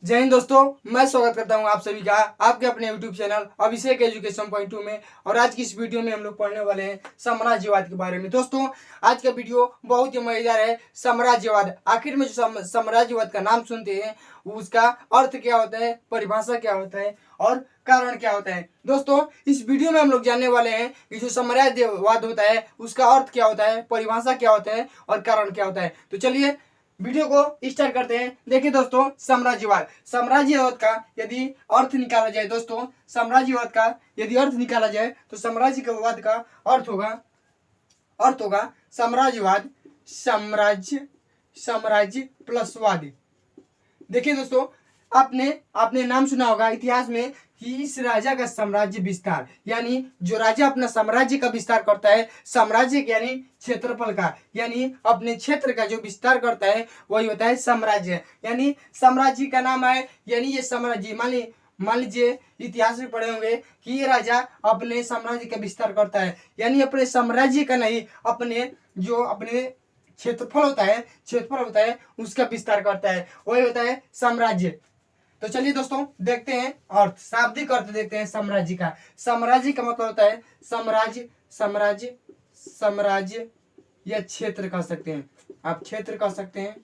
जय हिंद दोस्तों, मैं स्वागत करता हूं आप सभी का आपके अपने YouTube चैनल अभिषेक एजुकेशन पॉइंट 2 में। और आज की इस वीडियो में हम लोग पढ़ने वाले हैं साम्राज्यवाद के बारे में। दोस्तों, आज का वीडियो बहुत ही मजेदार है। साम्राज्यवाद, आखिर में जो साम्राज्यवाद का नाम सुनते हैं उसका अर्थ क्या होता है, परिभाषा क्या होता है और कारण क्या होता है। दोस्तों, इस वीडियो में हम लोग जानने वाले हैं कि जो साम्राज्यवाद होता है उसका अर्थ क्या होता है, परिभाषा क्या होता है और कारण क्या होता है। तो चलिए वीडियो को स्टार्ट करते हैं। देखिए दोस्तों, साम्राज्यवाद का यदि अर्थ निकाला जाए, दोस्तों साम्राज्यवाद का यदि अर्थ निकाला जाए तो साम्राज्यवाद का अर्थ होगा साम्राज्यवाद, साम्राज्य प्लस वाद। देखिए दोस्तों, आपने आपने नाम सुना होगा इतिहास में कि इस राजा का साम्राज्य विस्तार, यानी जो राजा अपना साम्राज्य का विस्तार करता है, साम्राज्य यानी क्षेत्रफल का, यानी अपने क्षेत्र का जो विस्तार करता है वही होता है साम्राज्य। यानी साम्राज्य का नाम है, यानी ये साम्राज्य मान लीजिए इतिहास में पढ़े होंगे कि ये राजा अपने साम्राज्य का विस्तार करता है, यानी अपने साम्राज्य का नहीं, अपने क्षेत्रफल होता है उसका विस्तार करता है, वही होता है साम्राज्य। तो चलिए दोस्तों देखते हैं अर्थ, शाब्दिक अर्थ देखते हैं साम्राज्य का। साम्राज्य का मतलब होता है साम्राज्य या क्षेत्र कह सकते हैं, आप क्षेत्र कह सकते हैं,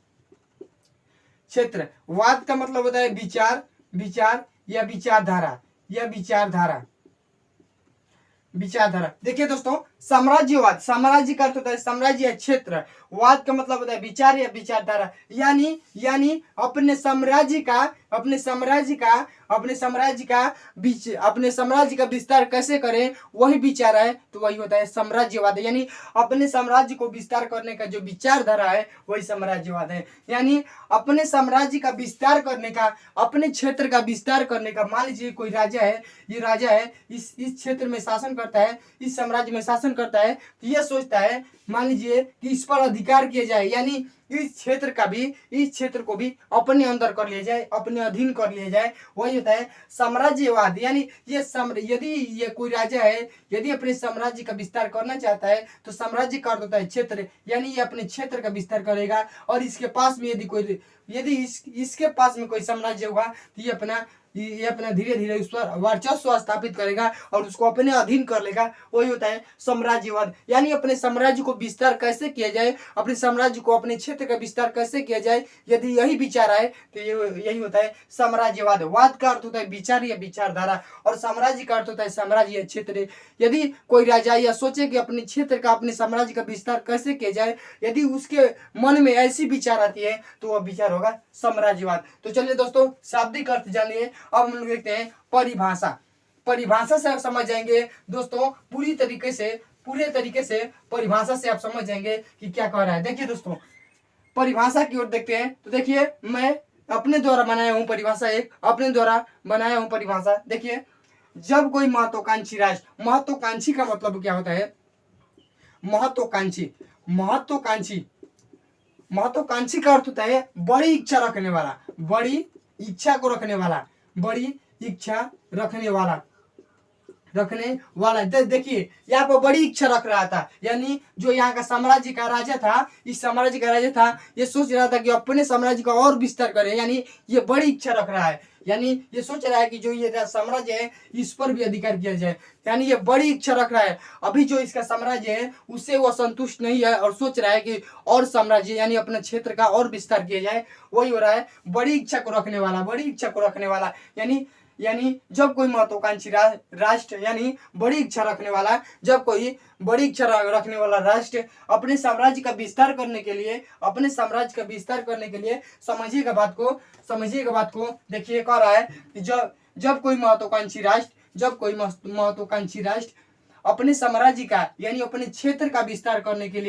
क्षेत्र। वाद का मतलब होता है विचार या विचारधारा। देखिए दोस्तों, साम्राज्य का अर्थ होता है साम्राज्य या क्षेत्र। वाद का मतलब होता है विचार या विचारधारा, यानी अपने साम्राज्य का विस्तार कैसे करें वही विचार है, तो वही होता है साम्राज्यवाद। यानी अपने साम्राज्य को विस्तार करने का जो विचारधारा है वही साम्राज्यवाद है। यानी अपने साम्राज्य का विस्तार करने का, अपने क्षेत्र का विस्तार करने का, मान लीजिए कोई राजा है, ये राजा है इस क्षेत्र में शासन करता है, इस साम्राज्य में शासन करता है, तो यह सोचता है मान लीजिए कि इस पर अधिकार किया जाए, यानी इस क्षेत्र को भी अपने अंदर कर लिया जाए, अपने अधीन कर लिया जाए, वही होता है साम्राज्यवाद। यानी यदि ये कोई राजा है, यदि अपने साम्राज्य का विस्तार करना चाहता है तो साम्राज्य का अर्थ होता है क्षेत्र, यानी ये अपने क्षेत्र का विस्तार करेगा। और इसके पास में यदि इसके पास में कोई साम्राज्य होगा तो ये अपना धीरे धीरे उस पर वर्चस्व स्थापित करेगा और उसको अपने अधीन कर लेगा, वही होता है साम्राज्यवाद। यानी अपने साम्राज्य को विस्तार कैसे किया जाए, अपने साम्राज्य को, अपने क्षेत्र का विस्तार कैसे किया जाए, यदि यही विचार आए तो यही होता है साम्राज्यवाद। वाद का अर्थ होता है विचार या विचारधारा और साम्राज्य का अर्थ होता है साम्राज्य या क्षेत्र। यदि कोई राजा या सोचे कि अपने क्षेत्र का, अपने साम्राज्य का विस्तार कैसे किया जाए, यदि उसके मन में ऐसी विचार आती है तो वह विचार होगा साम्राज्यवाद। तो चलिए दोस्तों, शाब्दिक अर्थ जानिए। अब हम लोग देखते हैं परिभाषा से आप समझ जाएंगे दोस्तों, पूरे तरीके से परिभाषा से आप समझ जाएंगे कि क्या कह रहा है। देखिए दोस्तों, परिभाषा की ओर देखते हैं। तो देखिए, मैं अपने द्वारा बनाया हूं परिभाषा। देखिए, जब कोई महत्वाकांक्षी राष्ट्र, महत्वाकांक्षी का मतलब क्या होता है, महत्वाकांक्षी का अर्थ होता है बड़ी इच्छा रखने वाला। देखिए, यहाँ पर बड़ी इच्छा रख रहा था, यानी जो यहाँ का साम्राज्य का राजा था, इस साम्राज्य का राजा था, ये सोच रहा था कि अपने साम्राज्य का और विस्तार करे, यानी ये बड़ी इच्छा रख रहा है, यानी ये सोच रहा है कि जो ये साम्राज्य है इस पर भी अधिकार किया जाए, यानी ये बड़ी इच्छा रख रहा है। अभी जो इसका साम्राज्य है उससे वो संतुष्ट नहीं है और सोच रहा है कि और साम्राज्य, यानी अपने क्षेत्र का और विस्तार किया जाए, वही हो रहा है बड़ी इच्छा को रखने वाला। यानी जब कोई महत्वाकांक्षी राष्ट्र, यानी बड़ी इच्छा रखने वाला, जब कोई बड़ी इच्छा रखने वाला राष्ट्र अपने साम्राज्य का विस्तार करने के लिए, समझिएगा बात को, देखिए कह रहा है कि जब कोई महत्वाकांक्षी राष्ट्र अपने साम्राज्य का, यानी अपने क्षेत्र का विस्तार करने के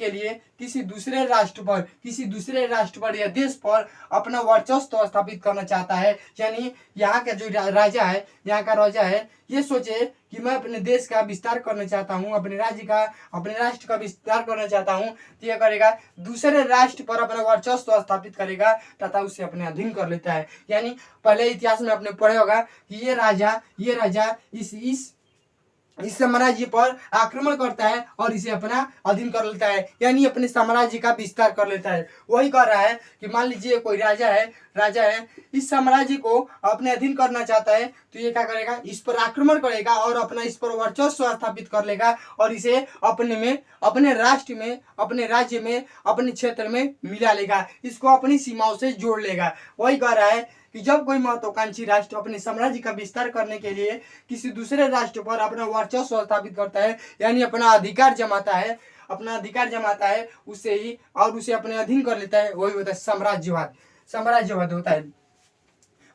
लिए किसी दूसरे राष्ट्र पर या देश पर अपना वर्चस्व स्थापित करना चाहता है, यानी यहाँ का जो राजा है ये सोचे कि मैं अपने देश का विस्तार करना चाहता हूँ, अपने राष्ट्र का विस्तार करना चाहता हूँ, तो यह करेगा दूसरे राष्ट्र पर अपना वर्चस्व स्थापित करेगा तथा उसे अपने अधीन कर लेता है। यानी पहले इतिहास में आपने पढ़ा होगा कि ये राजा इस साम्राज्य पर आक्रमण करता है और इसे अपना अधीन कर लेता है, यानी अपने साम्राज्य का विस्तार कर लेता है। वही कह रहा है कि मान लीजिए कोई राजा है इस साम्राज्य को अपने अधीन करना चाहता है, तो ये क्या करेगा, इस पर आक्रमण करेगा और अपना इस पर वर्चस्व स्थापित कर लेगा और इसे अपने राष्ट्र में, अपने राज्य में, अपने क्षेत्र में मिला लेगा, इसको अपनी सीमाओं से जोड़ लेगा। वही कह रहा है कि जब कोई महत्वाकांक्षी राष्ट्र अपने साम्राज्य का विस्तार करने के लिए किसी दूसरे राष्ट्र पर अपना वर्चस्व स्थापित करता है, यानी अपना अधिकार जमाता है उसे ही और उसे अपने अधीन कर लेता है, वही होता है साम्राज्यवाद होता है,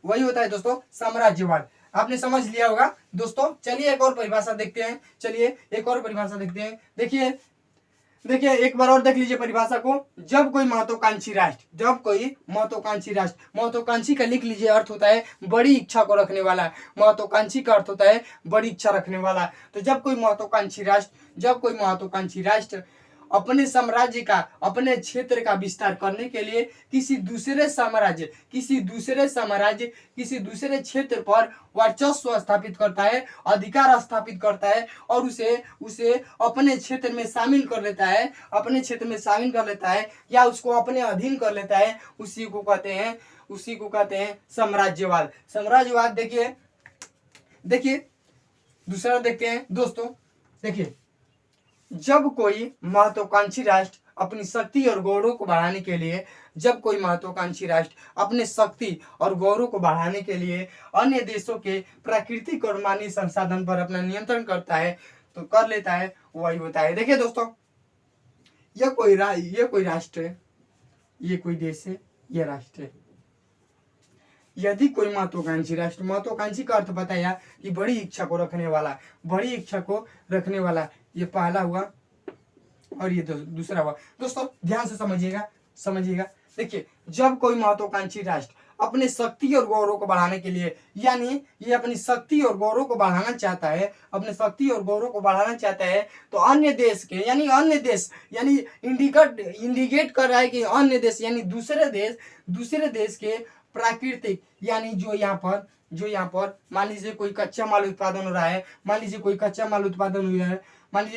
वही होता है दोस्तों साम्राज्यवाद। आपने समझ लिया होगा दोस्तों। चलिए एक और परिभाषा देखते हैं। देखिए एक बार और देख लीजिए परिभाषा को। जब कोई महत्वाकांक्षी महत्वाकांक्षी का लिख लीजिए, अर्थ होता है बड़ी इच्छा को रखने वाला। महत्वाकांक्षी का अर्थ होता है बड़ी इच्छा रखने वाला। तो जब कोई महत्वाकांक्षी राष्ट्र अपने साम्राज्य का, अपने क्षेत्र का विस्तार करने के लिए किसी दूसरे क्षेत्र पर वर्चस्व स्थापित करता है, अधिकार स्थापित करता है और उसे अपने क्षेत्र में शामिल कर लेता है, या उसको अपने अधीन कर लेता है, उसी को कहते हैं साम्राज्यवाद। देखिए दूसरा देखते हैं दोस्तों। देखिए जब कोई महत्वाकांक्षी राष्ट्र अपनी शक्ति और गौरव को बढ़ाने के लिए अन्य देशों के प्राकृतिक और मानवीय संसाधन पर अपना नियंत्रण करता है, तो कर लेता है, वही होता है। देखिए दोस्तों, यह कोई राष्ट्र है, ये कोई देश है, यह राष्ट्र है। यदि कोई महत्वाकांक्षी का अर्थ बताया कि बड़ी इच्छा को रखने वाला, ये पहला हुआ और ये दूसरा हुआ। दोस्तों ध्यान से समझिएगा। देखिए जब कोई महत्वाकांक्षी राष्ट्र अपने शक्ति और गौरव को बढ़ाने के लिए, यानी ये अपनी शक्ति और गौरव को बढ़ाना चाहता है, तो अन्य देश यानी इंडिकेट कर रहा है कि अन्य देश यानी दूसरे देश के प्राकृतिक, यानी जो यहाँ पर मान लीजिए कोई कच्चा माल उत्पादन हो रहा है, मान लीजिए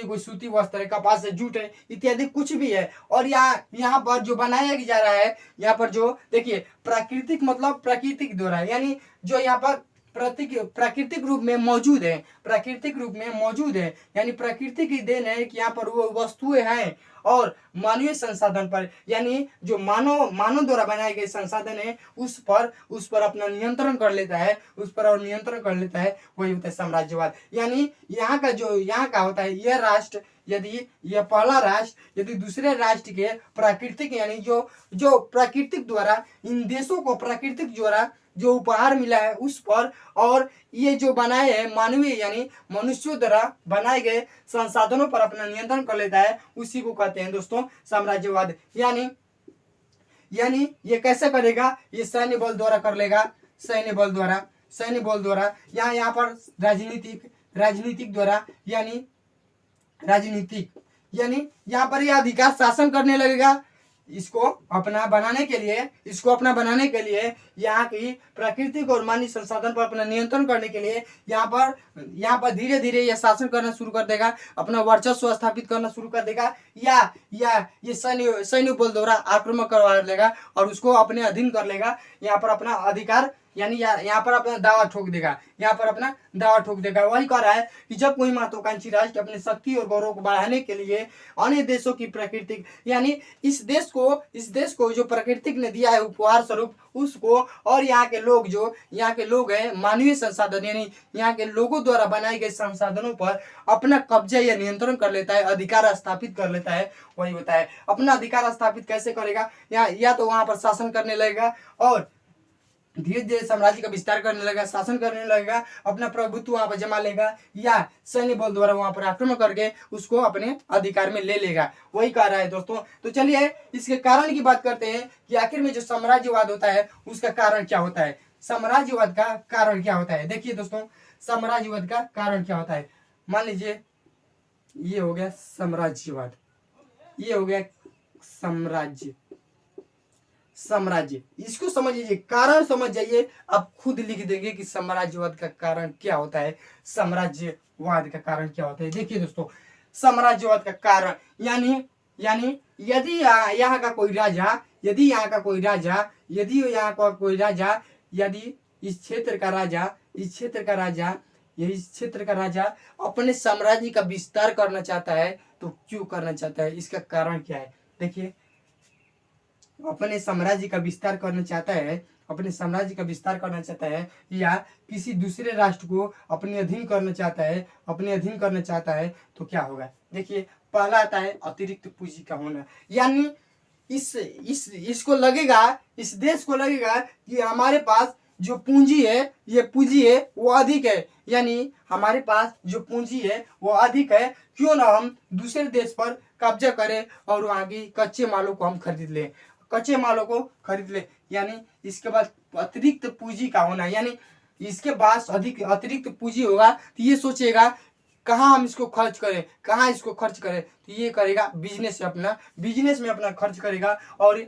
कोई सूती वस्त्र है, कपास से जूट है, इत्यादि कुछ भी है, और यहाँ पर जो बनाया जा रहा है, यहाँ पर जो देखिए प्राकृतिक मतलब प्राकृतिक द्वारा, यानी जो यहाँ पर प्राकृतिक रूप में मौजूद है, यानी प्रकृति की देन है कि यहाँ पर वो वस्तुएं हैं, और मानवीय संसाधन पर, यानी जो मानव द्वारा बनाए गए संसाधन है उस पर अपना नियंत्रण कर लेता है, वही होता है साम्राज्यवाद। यानी यहाँ का होता है यह राष्ट्र, यदि यह पहला राष्ट्र यदि दूसरे राष्ट्र के प्राकृतिक, यानी जो प्राकृतिक द्वारा इन देशों को प्राकृतिक द्वारा जो उपहार मिला है उस पर, और ये जो बनाए हैं मानवीय यानी मनुष्यों द्वारा बनाए गए संसाधनों पर अपना नियंत्रण कर लेता है, उसी को कहते हैं दोस्तों साम्राज्यवाद। यानी ये कैसे करेगा, ये सैन्य बल द्वारा कर लेगा, सैन्य बल द्वारा यहाँ पर राजनीतिक द्वारा, यानी यहाँ पर यह अधिकार शासन करने लगेगा। इसको अपना बनाने के लिए यहाँ की प्राकृतिक और मानवीय संसाधन पर अपना नियंत्रण करने के लिए यहाँ पर धीरे धीरे यह शासन करना शुरू कर देगा, अपना वर्चस्व स्थापित करना शुरू कर देगा, या ये सैन्य बल द्वारा आक्रमण करवा लेगा और उसको अपने अधीन कर लेगा। यहाँ पर अपना अधिकार, यानी यहाँ पर अपना दावा ठोक देगा। वही कह रहा है कि जब कोई महत्वाकांक्षी राष्ट्र अपने शक्ति और गौरव को बढ़ाने के लिए अन्य देशों की प्राकृतिक, यानी इस देश को जो प्रकृतिक ने दिया है उपहार स्वरूप उसको, और यहाँ के लोग हैं मानवीय संसाधन, यानी यहाँ के लोगों द्वारा बनाए गए संसाधनों पर अपना कब्जा या नियंत्रण कर लेता है, अधिकार स्थापित कर लेता है, वही होता है। अपना अधिकार स्थापित कैसे करेगा, या तो वहां पर शासन करने लगेगा और धीरे धीरे साम्राज्य का विस्तार करने लगेगा, शासन करने लगेगा, अपना प्रभुत्व वहां पर जमा लेगा, या सैन्य बल द्वारा वहां पर आक्रमण करके उसको अपने अधिकार में ले लेगा, वही कह रहा है दोस्तों। तो चलिए इसके कारण की बात करते हैं कि आखिर में जो साम्राज्यवाद होता है उसका कारण क्या होता है, साम्राज्यवाद का कारण क्या होता है। देखिए दोस्तों, साम्राज्यवाद का कारण क्या होता है। मान लीजिए ये हो गया साम्राज्यवाद, ये हो गया साम्राज्य, इसको समझ लीजिए, कारण समझ जाइए, आप खुद लिख देंगे कि साम्राज्यवाद का कारण क्या होता है, साम्राज्यवाद। साम्राज्यवाद का कारण क्या होता है। देखिए दोस्तों, साम्राज्यवाद का कारण यानी यदि यहाँ का कोई राजा यदि यहाँ का कोई राजा यदि यहाँ का कोई राजा यदि इस क्षेत्र का राजा इस क्षेत्र का राजा इस क्षेत्र का राजा अपने साम्राज्य का विस्तार करना चाहता है तो क्यों करना चाहता है, इसका कारण क्या है। देखिए, अपने साम्राज्य का विस्तार करना चाहता है अपने साम्राज्य का विस्तार करना चाहता है या किसी दूसरे राष्ट्र को अपने अधीन करना चाहता है तो क्या होगा। देखिए, पहला आता है अतिरिक्त पूंजी का होना, यानी इसको लगेगा, इस देश को लगेगा कि हमारे पास जो पूंजी है वो अधिक है, यानी हमारे पास जो पूंजी है वो अधिक है, क्यों ना हम दूसरे देश पर कब्जा करें और वहाँ की कच्चे मालों को हम खरीद ले। यानी इसके बाद अतिरिक्त पूंजी का होना, यानी इसके पास अतिरिक्त पूंजी होगा तो ये सोचेगा कहाँ हम इसको खर्च करें, तो ये करेगा बिजनेस में अपना खर्च करेगा और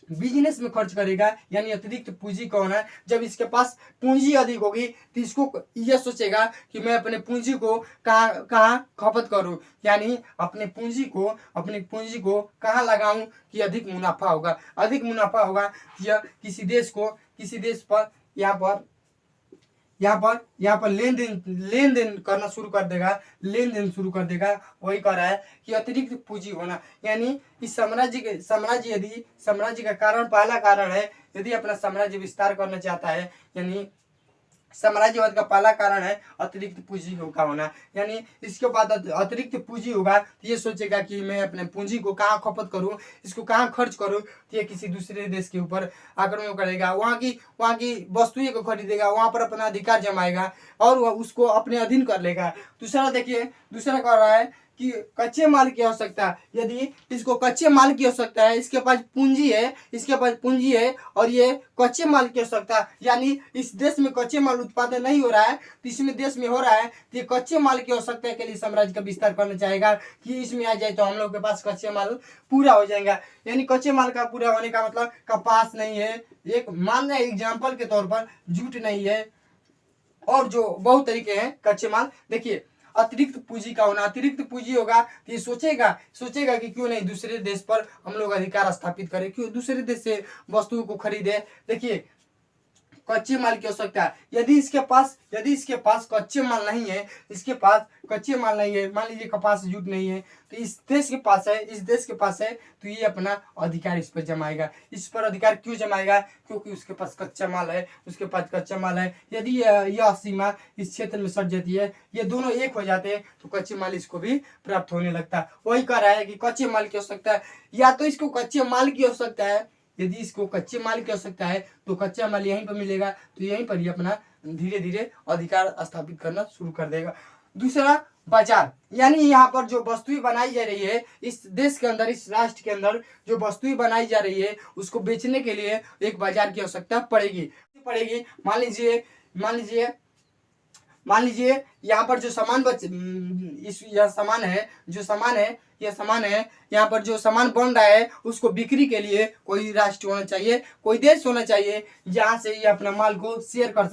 बिजनेस में खर्च करेगा, यानी अतिरिक्त पूंजी का होना। जब इसके पास पूंजी अधिक होगी तो इसको यह सोचेगा कि मैं अपने पूंजी को कहाँ खपत करूं, यानी अपने पूंजी को कहाँ लगाऊं कि अधिक मुनाफा होगा। यह किसी देश पर यहाँ पर लेन देन करना शुरू कर देगा। वही कर रहा है कि अतिरिक्त पूंजी होना, यानी इस साम्राज्य का कारण, पहला कारण है यदि अपना साम्राज्य विस्तार करना चाहता है, यानी साम्राज्यवाद का पहला कारण है अतिरिक्त पूंजी का होना। यानी इसके बाद अतिरिक्त पूंजी होगा तो ये सोचेगा कि मैं अपने पूंजी को कहाँ खपत करूं, इसको कहाँ खर्च करूं, तो ये किसी दूसरे देश के ऊपर आक्रमण करेगा, वहाँ की वस्तुएं को खरीदेगा, वहाँ पर अपना अधिकार जमाएगा और वह उसको अपने अधीन कर लेगा। दूसरा कर रहा है कि कच्चे माल की आवश्यकता, यदि इसको कच्चे माल की आवश्यकता है, इसके पास पूंजी है और ये कच्चे माल की आवश्यकता, यानी इस देश में कच्चे माल उत्पादन नहीं हो रहा है तो इसमें देश में हो रहा है, तो ये कच्चे माल की आवश्यकता के लिए साम्राज्य का विस्तार करना चाहेगा कि इसमें आ जाए तो हम लोग के पास कच्चे माल पूरा हो जाएगा। यानी कच्चे माल का पूरा होने का मतलब कपास नहीं है, एक मान रहे एग्जाम्पल के तौर पर जूट नहीं है, और जो बहुत तरीके हैं कच्चे माल। देखिए, अतिरिक्त पूंजी का होना, अतिरिक्त पूंजी होगा तो ये सोचेगा कि क्यों नहीं दूसरे देश पर हम लोग अधिकार स्थापित करें, क्यों दूसरे देश से वस्तुओं को खरीदे। देखिए, कच्चे माल की आवश्यकता है, यदि इसके पास कच्चे माल नहीं है, मान लीजिए कपास जूट नहीं है, तो इस देश के पास है तो ये अपना अधिकार इस पर जमाएगा। इस पर अधिकार क्यों जमाएगा, क्योंकि उसके पास कच्चा माल है। यदि यह सीमा इस क्षेत्र में सट जाती है, ये दोनों एक हो जाते हैं तो कच्चे माल इसको भी प्राप्त होने लगता है। वही कह रहा है कि कच्चे माल की आवश्यकता है, या तो इसको कच्चे माल की आवश्यकता है, यदि इसको कच्चे माल की आवश्यकता है तो कच्चा माल यहीं पर मिलेगा, तो यहीं पर ही अपना धीरे धीरे अधिकार स्थापित करना शुरू कर देगा। दूसरा, बाजार, यानी यहाँ पर जो वस्तुएं बनाई जा रही है, इस देश के अंदर, इस राष्ट्र के अंदर जो वस्तुएं बनाई जा रही है उसको बेचने के लिए एक बाजार की आवश्यकता पड़ेगी। मान लीजिए यहाँ पर जो सामान है, यहाँ पर जो सामान बन रहा है उसको बिक्री के लिए कोई राष्ट्र होना चाहिए, कोई देश होना चाहिए जहाँ से ये अपने माल को शेयर कर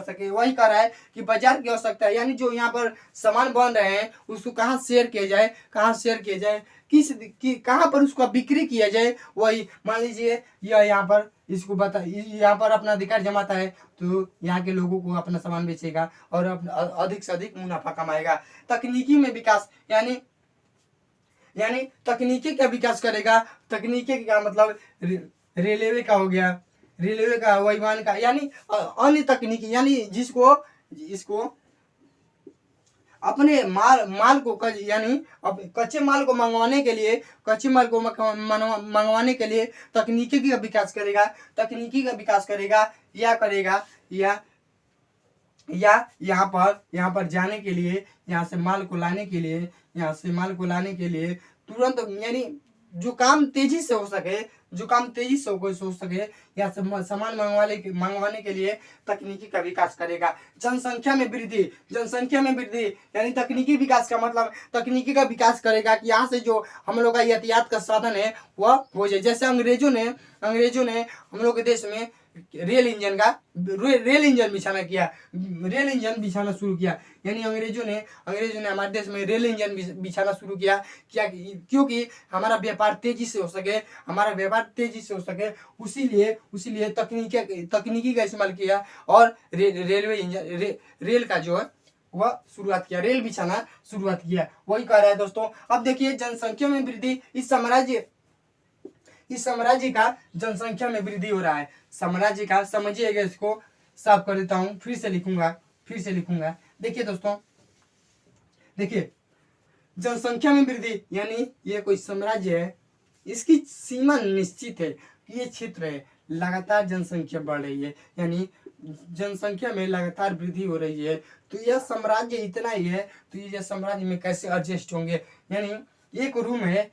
सके। वही कह रहा है कि बाजार की आवश्यकता है, यानी जो यहाँ पर सामान बन रहे हैं उसको कहाँ शेयर किया जाए, कहाँ पर उसका बिक्री किया जाए। वही मान लीजिए यह यहाँ पर अपना अधिकार जमाता है तो यहाँ के लोगों को अपना सामान बेचेगा और अधिक से अधिक मुनाफा कमाएगा। तकनीकी में विकास, यानी तकनीकी का विकास करेगा। तकनीकी का मतलब रेलवे का हो गया, रेलवे का, विमान का, यानी अन्य तकनीकी, यानी इसको अपने माल को यानी कच्चे माल को मंगवाने के लिए तकनीकी का विकास करेगा या यहाँ पर जाने के लिए, यहाँ से माल को लाने के लिए तुरंत, यानी जो काम तेजी से हो सके या सामान मंगवाने के लिए तकनीकी का विकास करेगा। जनसंख्या में वृद्धि, यानी तकनीकी विकास का मतलब तकनीकी का विकास करेगा कि यहाँ से जो हम लोग का यातायात का साधन है वह हो जाए। जैसे अंग्रेजों ने हम लोग के देश में रेल इंजन बिछाना शुरू किया। यानी अंग्रेजों ने हमारे देश में रेल इंजन बिछाना शुरू किया। क्या? क्योंकि हमारा व्यापार तेजी से हो सके, उसीलिए तकनीकी का इस्तेमाल किया और रेलवे इंजन रेल का जो है वह शुरुआत किया, रेल बिछाना शुरुआत किया। वही कह रहा है दोस्तों। अब देखिए जनसंख्या में वृद्धि, इस साम्राज्य का जनसंख्या में वृद्धि हो रहा है। साम्राज्य का, समझिएगा, इसको साफ कर देता हूं, फिर से लिखूंगा। देखिए दोस्तों, देखिए जनसंख्या में वृद्धि यानी ये कोई साम्राज्य है, इसकी सीमा निश्चित है कि ये क्षेत्र है, लगातार जनसंख्या बढ़ रही है, यानी जनसंख्या में लगातार वृद्धि हो रही है। तो यह साम्राज्य इतना ही है, तो ये साम्राज्य में कैसे एडजस्ट होंगे? यानी एक रूम है,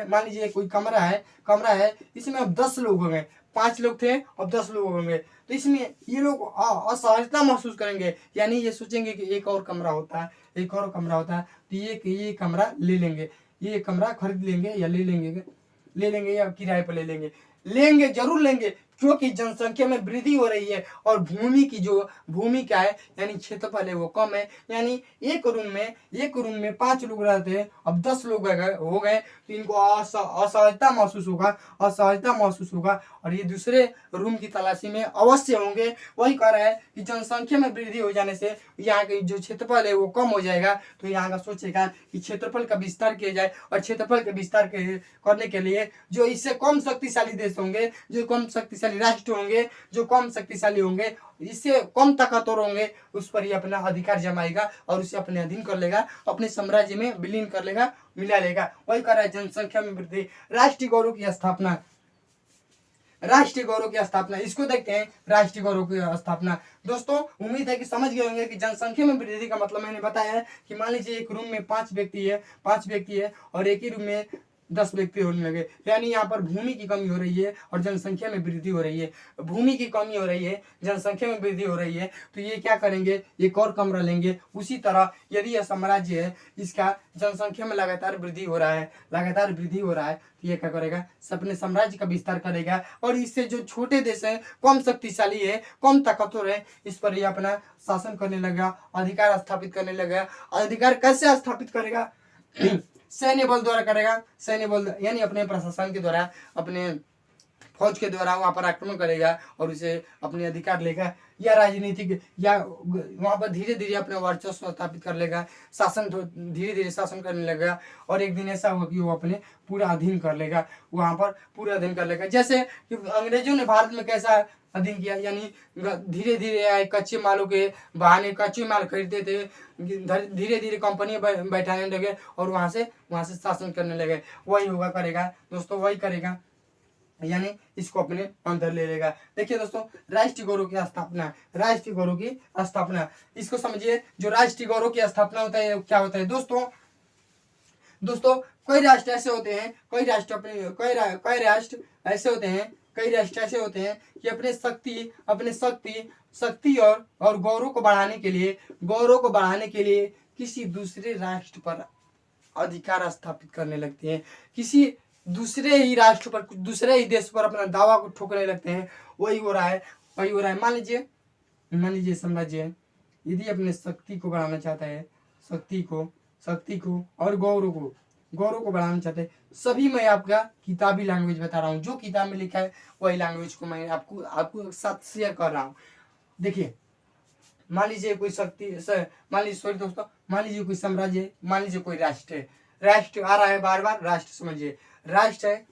मान लीजिए कोई कमरा है, इसमें अब 10 लोग हो गए, 5 लोग थे अब 10 लोग होंगे, तो इसमें ये लोग असहजता महसूस करेंगे। यानी ये सोचेंगे कि एक और कमरा होता है, तो ये कमरा ले लेंगे, ये कमरा खरीद लेंगे या ले लेंगे या किराए पर लेंगे, जरूर लेंगे, क्योंकि जनसंख्या में वृद्धि हो रही है और भूमि का है यानी क्षेत्रफल है वो कम है। यानी एक रूम में 5 लोग रहते हैं, अब 10 लोग हो गए, तो इनको असहजता महसूस होगा और ये दूसरे रूम की तलाशी में अवश्य होंगे। वही कह रहा है कि जनसंख्या में वृद्धि हो जाने से यहाँ के जो क्षेत्रफल है वो कम हो जाएगा, तो यहाँ का सोचेगा कि क्षेत्रफल का विस्तार किया जाए, और क्षेत्रफल के विस्तार करने के लिए जो इससे कम शक्तिशाली देश होंगे, जो कम शक्तिशाली राष्ट्र होंगे, जो कम शक्तिशाली होंगे, इससे कम ताकतवर होंगे, उस पर ही अपना अधिकार जमाएगा और उसे अपने अधीन कर लेगा, अपने साम्राज्य में विलीन कर लेगा, मिला लेगा। वही कर रहा है जनसंख्या में वृद्धि। राष्ट्रीय गौरव की स्थापना, इसको देखते हैं। राष्ट्रीय गौरव की स्थापना दोस्तों, उम्मीद है कि समझ गए होंगे कि जनसंख्या में वृद्धि का मतलब मैंने बताया है कि मान लीजिए एक रूम में 5 व्यक्ति है और एक ही रूम में 10 व्यक्ति होने लगे, यानी यहाँ पर भूमि की कमी हो रही है और जनसंख्या में वृद्धि हो रही है। भूमि की कमी हो रही है, जनसंख्या में वृद्धि हो रही है, तो ये क्या करेंगे? एक और कमरा लेंगे। उसी तरह यदि यह साम्राज्य है, इसका जनसंख्या में लगातार वृद्धि हो रहा है, तो ये क्या करेगा? अपने साम्राज्य का विस्तार करेगा और इससे जो छोटे देश हैं, कम शक्तिशाली है, कम ताकतवर है, इस पर ये अपना शासन करने लगा, अधिकार स्थापित करने लगा। अधिकार कैसे स्थापित करेगा? सैन्य बल द्वारा करेगा। सैन्य बल यानी अपने प्रशासन के द्वारा, अपने फौज के द्वारा वहां पर आक्रमण करेगा और उसे अपने अधिकार लेगा, या राजनीतिक, या वहां पर धीरे धीरे अपना वर्चस्व स्थापित कर लेगा, धीरे धीरे शासन करने लगेगा और एक दिन ऐसा होगा कि वो अपने पूरा अधीन कर लेगा, वहां पर पूरा अधीन कर लेगा। जैसे कि अंग्रेजों ने भारत में कैसा अधीन किया, यानी धीरे धीरे आए, कच्चे मालों के बहाने कच्चे माल खरीदते थे, धीरे धीरे कंपनियां बैठाने लगे और वहां से शासन करने लगे। वही होगा करेगा दोस्तों, वही करेगा, यानी इसको अपने अंदर ले लेगा। देखिए दोस्तों, राष्ट्रीय गौरव की स्थापना, इसको समझिए। जो राष्ट्रीय गौरव की स्थापना होता है क्या होता है दोस्तों? कई राष्ट्र ऐसे होते हैं कि अपने शक्ति और गौरव को बढ़ाने के लिए किसी दूसरे राष्ट्र पर अधिकार स्थापित करने लगते हैं, किसी दूसरे ही राष्ट्र पर, दूसरे ही देश पर अपना दावा को ठोकने लगते हैं। वही हो रहा है। मान लीजिए साम्राज्य है, यदि अपने शक्ति को बढ़ाना चाहता है, शक्ति को और गौरव को बढ़ाना चाहते हैं, सभी मैं आपका किताबी लैंग्वेज बता रहा हूँ, जो किताब में लिखा है वही लैंग्वेज को मैं आपको साथ शेयर कर रहा हूँ। देखिए, मान लीजिए कोई कोई साम्राज्य है, मान लीजिए कोई राष्ट्र है, राष्ट्र आ रहा है बार राष्ट्र, समझिए राष्ट्र है।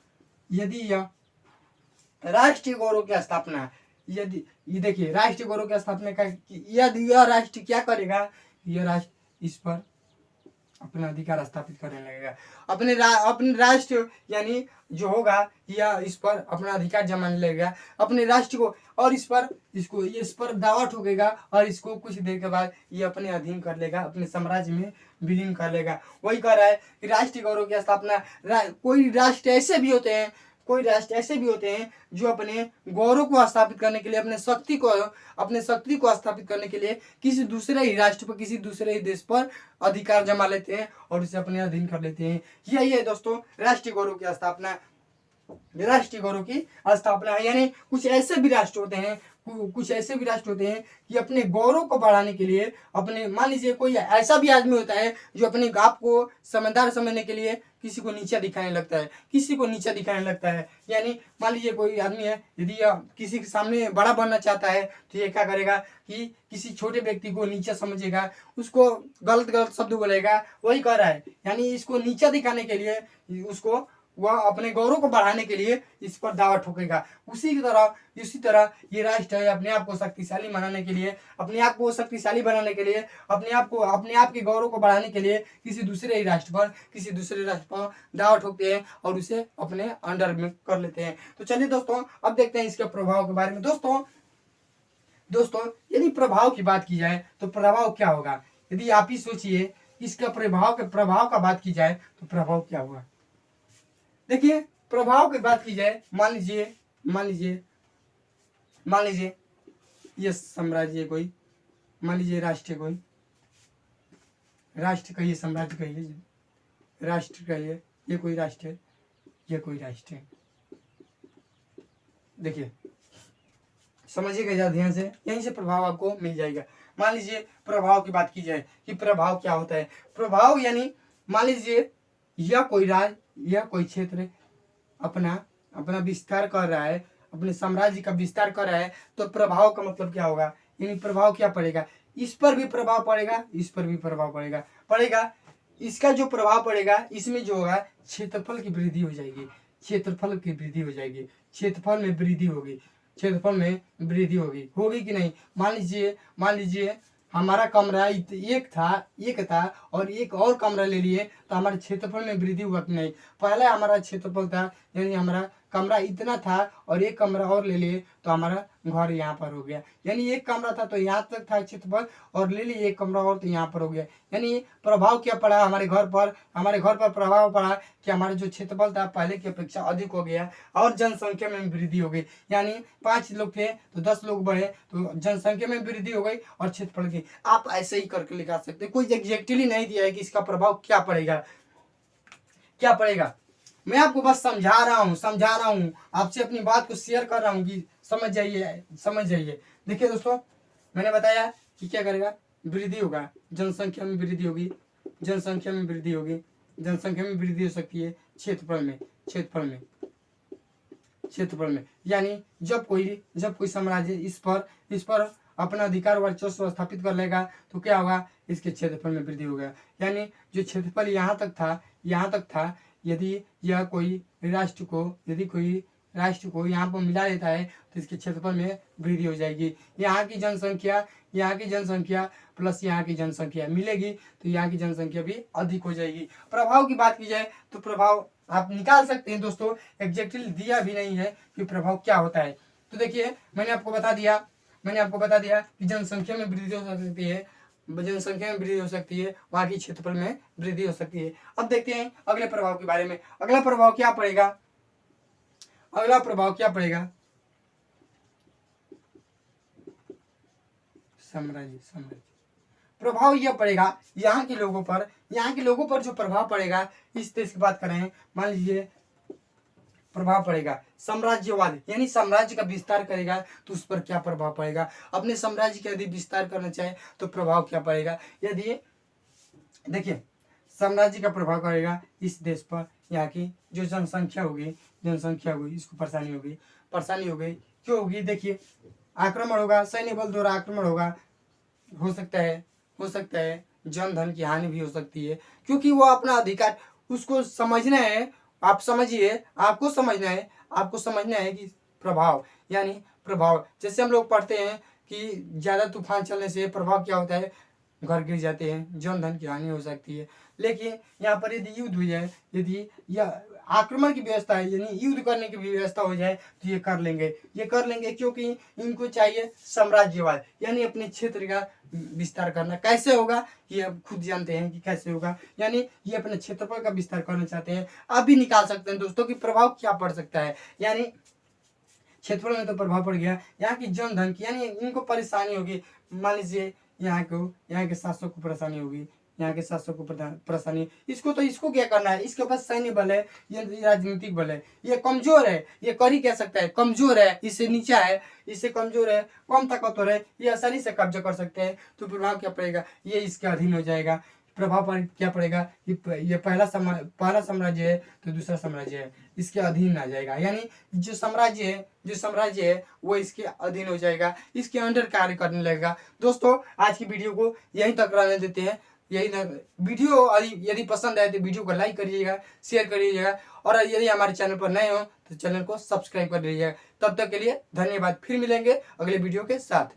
यदि यह राष्ट्रीय गौरव की स्थापना, यदि ये देखिए राष्ट्रीय गौरव की स्थापना का, यदि यह राष्ट्र क्या करेगा? यह राष्ट्र इस पर अपना अधिकार स्थापित करने लगेगा, अपने राष्ट्र यानी जो होगा यह इस पर अपना अधिकार जमाने लगेगा अपने राष्ट्र को, और इस पर दावा ठोकेगा और इसको कुछ देर के बाद ये अपने अधीन कर लेगा, अपने साम्राज्य में विलीन कर लेगा। वही कह रहा है कि राष्ट्रीय गौरव की स्थापना। कोई राष्ट्र ऐसे भी होते हैं जो अपने गौरव को स्थापित करने के लिए, अपने शक्ति को स्थापित करने के लिए किसी दूसरे ही राष्ट्र पर, किसी दूसरे ही देश पर अधिकार जमा लेते हैं और उसे अपने अधीन कर लेते हैं। यही है दोस्तों राष्ट्रीय गौरव की स्थापना। राष्ट्रीय गौरव की स्थापना है। यानी कुछ ऐसे भी राष्ट्र होते हैं, कुछ ऐसे भी राष्ट्र होते हैं कि अपने गौरव को बढ़ाने के लिए, अपने, मान लीजिए कोई ऐसा भी आदमी होता है जो अपने आप को समझदार समझने के लिए किसी को नीचा दिखाने लगता है, किसी को नीचा दिखाने लगता है। यानी मान लीजिए कोई आदमी है, यदि किसी के सामने बड़ा बनना चाहता है तो ये क्या करेगा कि किसी छोटे व्यक्ति को नीचा समझेगा, उसको गलत गलत शब्द बोलेगा, वही कर रहा है। यानी इसको नीचा दिखाने के लिए, उसको वह अपने गौरव को बढ़ाने के लिए इस पर दावा ठोकेगा। इसी तरह ये राष्ट्र है अपने आप को शक्तिशाली बनाने के लिए, अपने आप को शक्तिशाली बनाने के लिए, अपने आप के गौरव को बढ़ाने के लिए किसी दूसरे राष्ट्र पर दावा ठोकते हैं और उसे अपने अंडर में कर लेते हैं। तो चलिए दोस्तों, अब देखते हैं इसके प्रभाव के बारे में। दोस्तों यदि प्रभाव की बात की जाए तो प्रभाव क्या होगा, यदि आप ही सोचिए इसका प्रभाव का बात की जाए तो प्रभाव क्या होगा। देखिए, प्रभाव की बात की जाए, मान लीजिए ये साम्राज्य कोई, मान लीजिए राष्ट्र कहिए, साम्राज्य कहिए, राष्ट्र कहिए, ये कोई राष्ट्र है, ये कोई राष्ट्र है। देखिए समझिएगा ज़्यादा ध्यान से, यहीं से प्रभाव आपको मिल जाएगा। मान लीजिए प्रभाव की बात की जाए कि प्रभाव क्या होता है। प्रभाव यानी मान लीजिए यह कोई राज्य या कोई क्षेत्र अपना विस्तार कर रहा है, अपने साम्राज्य का विस्तार कर रहा है, तो प्रभाव का मतलब क्या होगा, यानी प्रभाव क्या पड़ेगा, इस पर भी प्रभाव पड़ेगा, इस पर भी प्रभाव पड़ेगा। इसका जो प्रभाव पड़ेगा, इसमें जो होगा क्षेत्रफल की वृद्धि हो जाएगी, क्षेत्रफल में वृद्धि होगी कि नहीं। मान लीजिए हमारा कमरा एक था और एक और कमरा ले लिए तो हमारे क्षेत्रफल में वृद्धि हुआ कि नहीं। पहले हमारा क्षेत्रफल था, यानी हमारा कमरा इतना था और एक कमरा और ले लिए तो हमारा घर यहाँ पर हो गया। यानी एक कमरा था तो यहाँ तक था क्षेत्रफल, और ले लिए एक कमरा और तो यहाँ पर हो गया। यानी प्रभाव क्या पड़ा हमारे घर पर प्रभाव पड़ा कि हमारा जो क्षेत्रफल था पहले की अपेक्षा अधिक हो गया और जनसंख्या में वृद्धि हो गई। यानी 5 लोग थे तो 10 लोग बढ़े, तो जनसंख्या में वृद्धि हो गई और क्षेत्रफल की। आप ऐसे ही करके लिखा सकते, कोई एग्जैक्टली नहीं दिया है कि इसका प्रभाव क्या पड़ेगा। मैं आपको बस समझा रहा हूँ, आपसे अपनी बात को शेयर कर रहा हूँ कि समझ जाइए। देखिए दोस्तों, मैंने बताया कि क्या करेगा, वृद्धि होगा, जनसंख्या में वृद्धि होगी, जनसंख्या में वृद्धि हो सकती है क्षेत्रफल में। यानी जब कोई साम्राज्य इस पर अपना अधिकार वर्चस्व स्थापित कर लेगा तो क्या होगा, इसके क्षेत्रफल में वृद्धि होगा। यानी जो क्षेत्रफल यहाँ तक था, यदि कोई राष्ट्र को यहाँ पर मिला लेता है तो इसके क्षेत्रफल में वृद्धि हो जाएगी। यहाँ की जनसंख्या प्लस यहाँ की जनसंख्या मिलेगी तो यहाँ की जनसंख्या भी अधिक हो जाएगी। प्रभाव की बात की जाए तो प्रभाव आप निकाल सकते हैं दोस्तों, एग्जैक्टली दिया भी नहीं है कि प्रभाव क्या होता है। तो देखिए, मैंने आपको बता दिया कि जनसंख्या में वृद्धि हो सकती है, वहाँ की क्षेत्रफल में वृद्धि हो सकती है। अब देखते हैं अगले प्रभाव के बारे में। अगला प्रभाव क्या पड़ेगा, साम्राज्य प्रभाव यह पड़ेगा यहाँ के लोगों पर जो प्रभाव पड़ेगा, इस देश की बात करें, मान लीजिए प्रभाव पड़ेगा साम्राज्यवाद, यानी साम्राज्य का विस्तार करेगा तो उस पर क्या प्रभाव पड़ेगा। अपने साम्राज्य का यदि विस्तार करना चाहे तो प्रभाव क्या पड़ेगा। यदि देखिए साम्राज्य का प्रभाव करेगा इस देश पर, यहाँ की जो जनसंख्या होगी इसको परेशानी होगी। क्यों होगी, देखिए आक्रमण होगा, सैन्य बल द्वारा आक्रमण होगा, हो सकता है जन धन की हानि भी हो सकती है, क्योंकि वो अपना अधिकार उसको समझना है। आप समझिए, आपको समझना है कि प्रभाव जैसे हम लोग पढ़ते हैं कि ज्यादा तूफान चलने से प्रभाव क्या होता है, घर गिर जाते हैं, जन धन की हानि हो सकती है। लेकिन यहाँ पर यदि युद्ध हो जाए, यदि यह आक्रमण की व्यवस्था है, यानी युद्ध करने की भी व्यवस्था हो जाए तो ये कर लेंगे क्योंकि इनको चाहिए साम्राज्यवाद, यानी अपने क्षेत्र का विस्तार करना। कैसे होगा ये अब खुद जानते हैं कि कैसे होगा, यानी ये अपने क्षेत्रफल का विस्तार करना चाहते हैं। आप भी निकाल सकते हैं दोस्तों कि प्रभाव क्या पड़ सकता है। यानी क्षेत्रफल में तो प्रभाव पड़ गया, यहाँ की जन धन की, यानी इनको परेशानी होगी। मान लीजिए यहाँ के शासक को परेशानी होगी, यहाँ के शासक को परेशानी, इसको क्या करना है, इसके पास सैन्य बल है, ये राजनीतिक बल है, ये कमजोर है, ये कर ही क्या सकता है, कमजोर है, इससे नीचा है, इससे कमजोर है, कम ताकतवर है, ये आसानी से कब्जा कर सकते हैं। तो प्रभाव क्या पड़ेगा, ये इसके अधीन हो जाएगा। प्रभाव पर क्या पड़ेगा, ये पहला साम्राज्य है तो दूसरा साम्राज्य है इसके अधीन आ जाएगा, यानी जो साम्राज्य है वो इसके अधीन हो जाएगा, इसके अंडर कार्य करने लगेगा। दोस्तों आज की वीडियो को यहीं तक रहने देते हैं। वीडियो यदि पसंद आए तो वीडियो को लाइक करिएगा, शेयर करिएगा, और यदि हमारे चैनल पर नए हो तो चैनल को सब्सक्राइब कर लीजिएगा। तब तक के लिए धन्यवाद, फिर मिलेंगे अगले वीडियो के साथ।